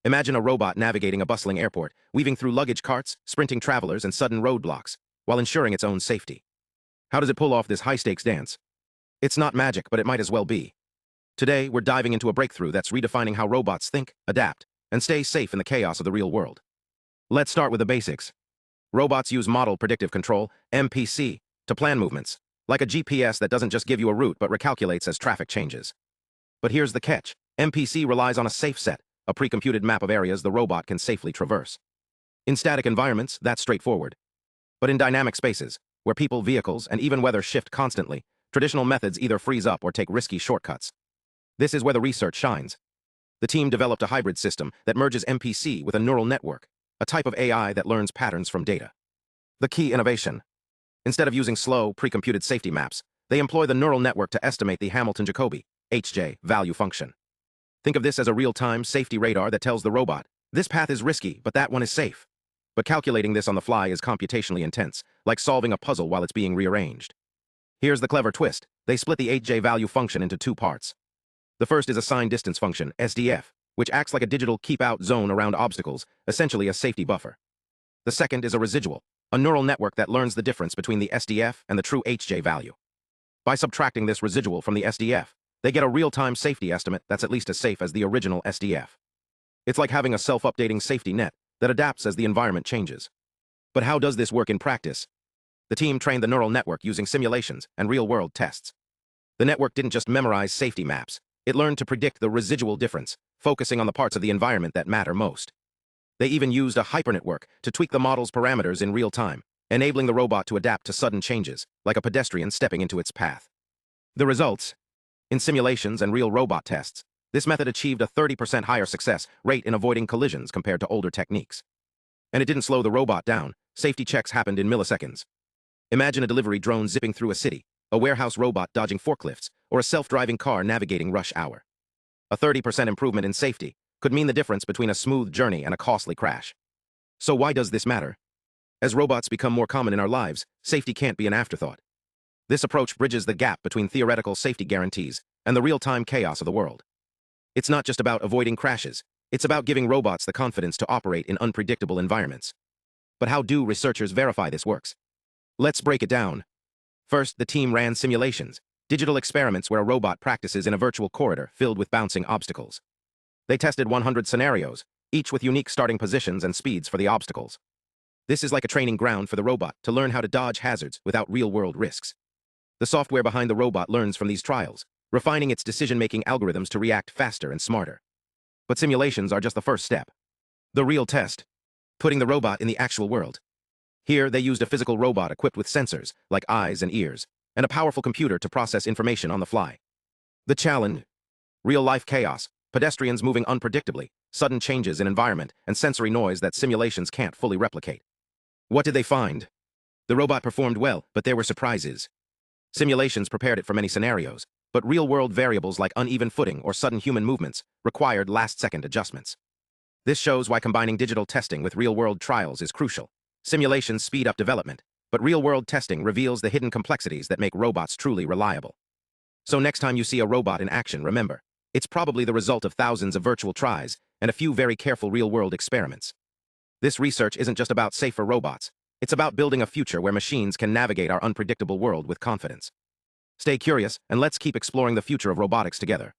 Imagine a robot navigating a bustling airport, weaving through luggage carts, sprinting travelers, and sudden roadblocks, while ensuring its own safety. How does it pull off this high-stakes dance? It's not magic, but it might as well be. Today, we're diving into a breakthrough that's redefining how robots think, adapt, and stay safe in the chaos of the real world. Let's start with the basics. Robots use Model Predictive Control, MPC, to plan movements, like a GPS that doesn't just give you a route but recalculates as traffic changes. But here's the catch. MPC relies on a safe set, a precomputed map of areas the robot can safely traverse. In static environments, that's straightforward. But in dynamic spaces, where people, vehicles, and even weather shift constantly, traditional methods either freeze up or take risky shortcuts. This is where the research shines. The team developed a hybrid system that merges MPC with a neural network, a type of AI that learns patterns from data. The key innovation. Instead of using slow, precomputed safety maps, they employ the neural network to estimate the Hamilton-Jacobi, HJ, value function. Think of this as a real-time safety radar that tells the robot, this path is risky, but that one is safe. But calculating this on the fly is computationally intense, like solving a puzzle while it's being rearranged. Here's the clever twist. They split the HJ value function into two parts. The first is a sign distance function, SDF, which acts like a digital keep-out zone around obstacles, essentially a safety buffer. The second is a residual, a neural network that learns the difference between the SDF and the true HJ value. By subtracting this residual from the SDF, they get a real-time safety estimate that's at least as safe as the original SDF. It's like having a self-updating safety net that adapts as the environment changes. But how does this work in practice? The team trained the neural network using simulations and real-world tests. The network didn't just memorize safety maps. It learned to predict the residual difference, focusing on the parts of the environment that matter most. They even used a hypernetwork to tweak the model's parameters in real time, enabling the robot to adapt to sudden changes, like a pedestrian stepping into its path. The results? In simulations and real robot tests, this method achieved a 30% higher success rate in avoiding collisions compared to older techniques. And it didn't slow the robot down. Safety checks happened in milliseconds. Imagine a delivery drone zipping through a city, a warehouse robot dodging forklifts, or a self-driving car navigating rush hour. A 30% improvement in safety could mean the difference between a smooth journey and a costly crash. So why does this matter? As robots become more common in our lives, safety can't be an afterthought. This approach bridges the gap between theoretical safety guarantees and the real-time chaos of the world. It's not just about avoiding crashes. It's about giving robots the confidence to operate in unpredictable environments. But how do researchers verify this works? Let's break it down. First, the team ran simulations, digital experiments where a robot practices in a virtual corridor filled with bouncing obstacles. They tested 100 scenarios, each with unique starting positions and speeds for the obstacles. This is like a training ground for the robot to learn how to dodge hazards without real-world risks. The software behind the robot learns from these trials, refining its decision-making algorithms to react faster and smarter. But simulations are just the first step. The real test. Putting the robot in the actual world. Here, they used a physical robot equipped with sensors, like eyes and ears, and a powerful computer to process information on the fly. The challenge? Real-life chaos, pedestrians moving unpredictably, sudden changes in environment, and sensory noise that simulations can't fully replicate. What did they find? The robot performed well, but there were surprises. Simulations prepared it for many scenarios, but real-world variables like uneven footing or sudden human movements required last-second adjustments. This shows why combining digital testing with real-world trials is crucial. Simulations speed up development, but real-world testing reveals the hidden complexities that make robots truly reliable. So next time you see a robot in action, remember, it's probably the result of thousands of virtual tries and a few very careful real-world experiments. This research isn't just about safer robots. It's about building a future where machines can navigate our unpredictable world with confidence. Stay curious, and let's keep exploring the future of robotics together.